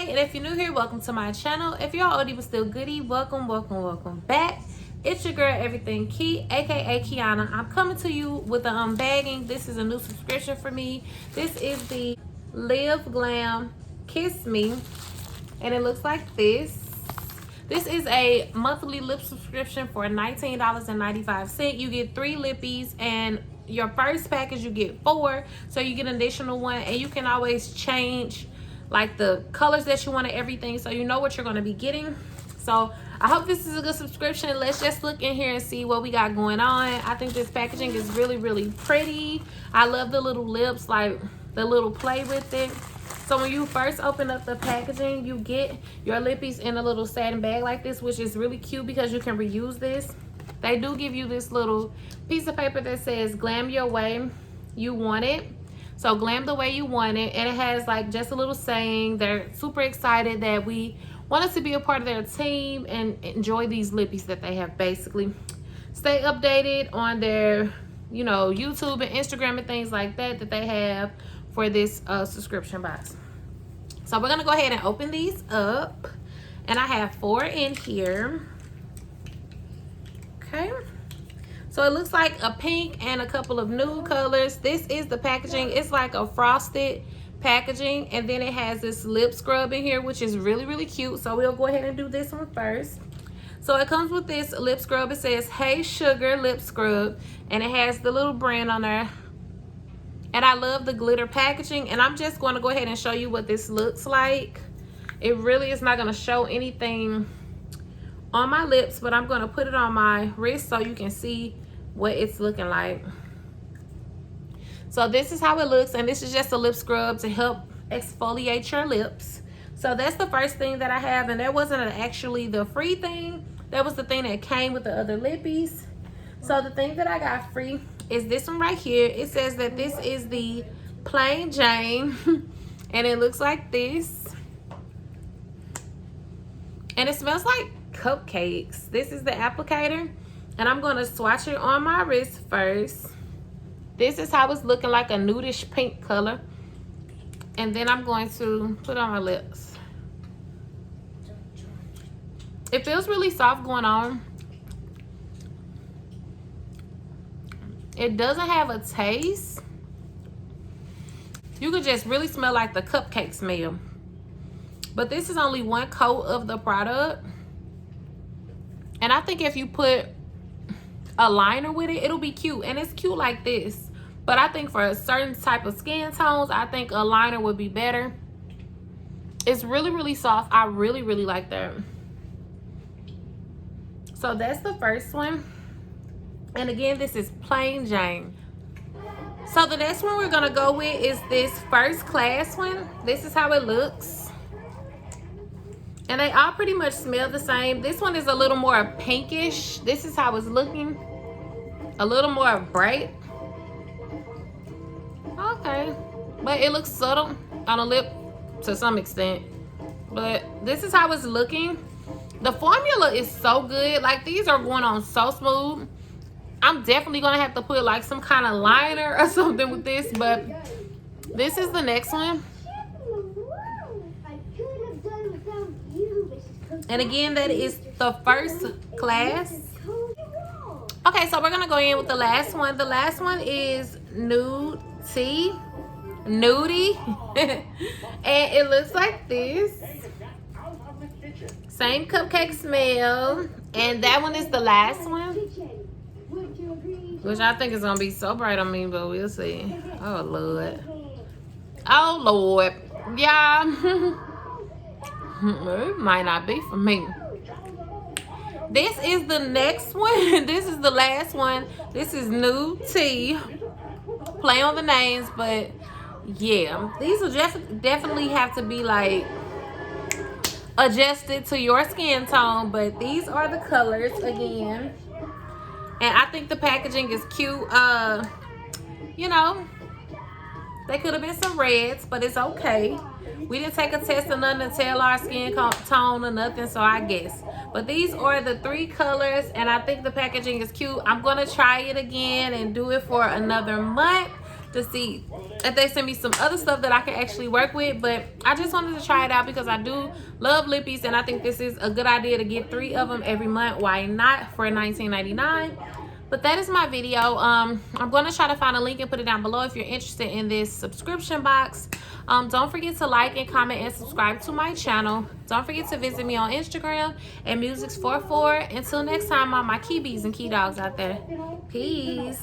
Hi, and if you're new here, welcome to my channel. If you're oldie but still goodie, welcome back. It's your girl Everything Key, aka Kiana. I'm coming to you with an unbagging. This is a new subscription for me. This is the LiveGlam Kiss Me, and it looks like this. This is a monthly lip subscription for $19.95. You get 3 lippies, and your first package you get 4, so you get an additional one, and you can always change like the colors that you want and everything, so you know what you're going to be getting. So I hope this is a good subscription. Let's just look in here and see what we got going on. I think this packaging is really pretty. I love the little lips, like the little play with it. So when you first open up the packaging, you get your lippies in a little satin bag like this, which is really cute because you can reuse this. They do give you this little piece of paper that says glam your way you want it. So glam the way you want it. And it has like just a little saying. They're super excited that we want us to be a part of their team and enjoy these lippies that they have. Basically stay updated on their, you know, YouTube and Instagram and things like that that they have for this subscription box. So we're gonna go ahead and open these up, and I have 4 in here. Okay, so it looks like a pink and a couple of nude colors. This is the packaging. It's like a frosted packaging, and then it has this lip scrub in here, which is really cute. So we'll go ahead and do this one first. So it comes with this lip scrub. It says Hey Sugar lip scrub, and it has the little brand on there. And I love the glitter packaging, and I'm just going to go ahead and show you what this looks like. It really is not going to show anything on my lips, but I'm going to put it on my wrist so you can see what it's looking like. So this is how it looks, and this is just a lip scrub to help exfoliate your lips. So that's the first thing that I have, and that wasn't actually the free thing. That was the thing that came with the other lippies. So the thing that I got free is this one right here. It says that this is the Plain Jane and it looks like this, and it smells like cupcakes. This is the applicator, and I'm going to swatch it on my wrist first. This is how it's looking, like a nudish pink color, and then I'm going to put it on my lips. It feels really soft going on. It doesn't have a taste. You could just really smell like the cupcake smell. But this is only 1 coat of the product. And I think if you put a liner with it, it'll be cute. And it's cute like this. But I think for a certain type of skin tones, I think a liner would be better. It's really soft. I really like that. So that's the first one. And again, this is Plain Jane. So the next one we're gonna go with is this First Class one. This is how it looks. And they all pretty much smell the same. This one is a little more pinkish. This is how it's looking. A little more bright. Okay. But it looks subtle on the lip to some extent. But this is how it's looking. The formula is so good. Like, these are going on so smooth. I'm definitely gonna have to put like some kind of liner or something with this, but this is the next one. And again, that is the First Class. Okay, so we're gonna go in with the last one. The last one is Nude Tea. Nudie. And it looks like this. Same cupcake smell. And that one is the last one, which I think is gonna be so bright on me, but we'll see. Oh Lord. Oh Lord. Yeah. It might not be for me. This is the next one. This is the last one. This is Nude Tea. Play on the names, but yeah, these will definitely have to be like adjusted to your skin tone, but these are the colors again. And I think the packaging is cute. You know, they could have been some reds, but it's okay. We didn't take a test or nothing to tell our skin tone or nothing, so I guess. But these are the 3 colors, and I think the packaging is cute. I'm going to try it again and do it for another month to see if they send me some other stuff that I can actually work with. But I just wanted to try it out because I do love lippies, and I think this is a good idea to get 3 of them every month. Why not, for $19.99? But that is my video. I'm going to try to find a link and put it down below if you're interested in this subscription box. Don't forget to like and comment and subscribe to my channel. Don't forget to visit me on Instagram at Musics44. Until next time, all my key bees and key dogs out there. Peace.